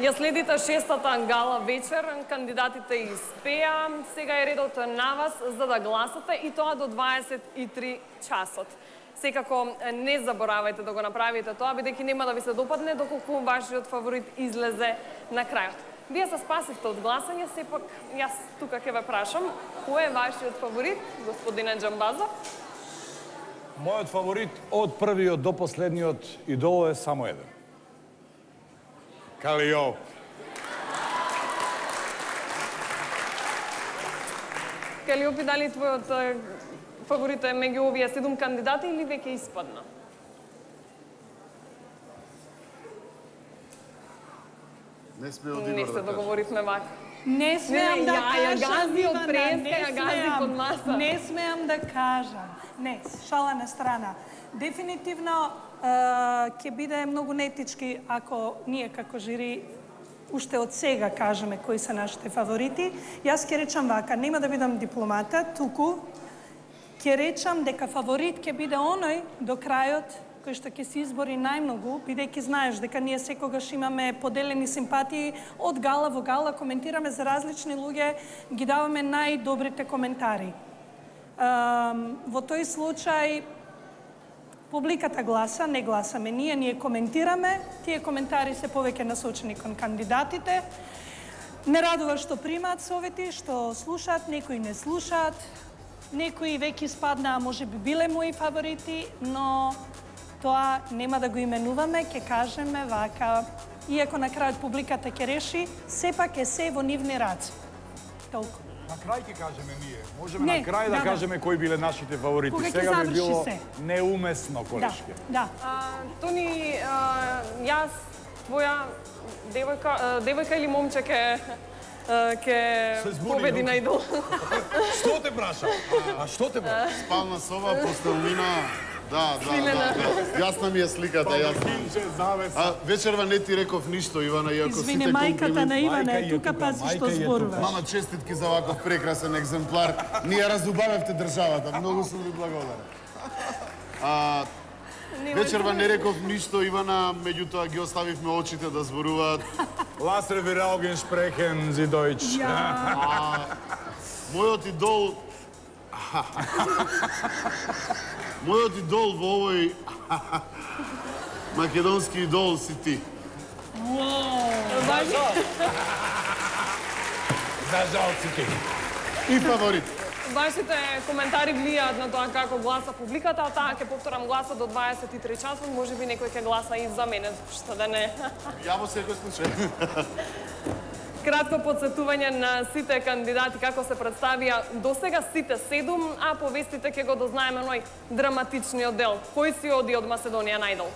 Ја следите шестата гала вечер, кандидатите испеа, сега е редот на вас за да гласате и тоа до 23 часот. Секако не заборавајте да го направите тоа, бидејќи нема да ви се допадне доколку вашиот фаворит излезе на крајот. Вие се спасивте од гласање, сепак јас тука ќе ве прашам, кој е вашиот фаворит, господине Џамбазов? Мојот фаворит од првиот до последниот идол е само еден. Калиопи. Калиопи, дали твојот фаворит е меѓу овие 7 кандидати или веќе испадна? Не сме од Игор Не да се кажем. договоривме вака. Не смеам да кажам, гази од Ивана, преска, не ја гази смеам. под маса. Не смеам да кажам. Не, шала на страна. Дефинитивно ќе биде многу неетички ако ние како жири уште од сега кажеме кои се нашите фаворити. Јас ќе речам вака, нема да бидам дипломата, туку ќе речам дека фаворит ќе биде оној до крајот кој што ќе се избори најмногу, бидејќи знаеш дека ние секогаш имаме поделени симпатии од гала во гала, коментираме за различни луѓе, ги даваме најдобрите коментари. Во тој случај публиката гласа, не гласаме ние коментираме, тие коментари се повеќе насочени кон кандидатите. Не радува што примаат совети, што слушаат, некои не слушаат, некои веќе спаднаа, може би биле мои фаворити, но тоа нема да го именуваме, ќе кажеме вака, иако на крајот публиката ќе реши, сепак е се во нивни раце. Толку. На крај ќе кажеме ние. Можеме Не, на крај да кажеме кои биле нашите фаворити. Кога ќе Сега би заврши било се. неумесно, колешке. Да. Тони, јас, твоја девојка или момче ќе победи на идол. Што те праша? А што те праша? Спална соба, постелнина. Да. Јасна ми е сликата, јасна. Вечерва не ти реков ништо, Ивана, иако сите Извине, мајката на Ивана е тука, тука, пази што мајка е зборуваш. Мама, честитки за ваков прекрасен екземплар. Ние разубавевте државата. Многу сум ви благодарен. Вечерва не реков ништо, Ивана, меѓутоа ги оставивме очите да зборуваат. Ласер wir Augen sprechen Sie Deutsch. Мојот идол... Мојот идол во овој македонски идол си ти. За жал си ти. И фаворит. Вашите коментари влијаат на тоа како гласа публиката, а таа ќе повторам гласа до 23 часот, може би некој ќе гласа и за мене, што да не. Ја во секој случај. Кратко подсетување на сите кандидати како се представија до сега сите 7, а повестите ќе го дознаеме оној драматичниот дел. Кој си оди од Македонија на идол?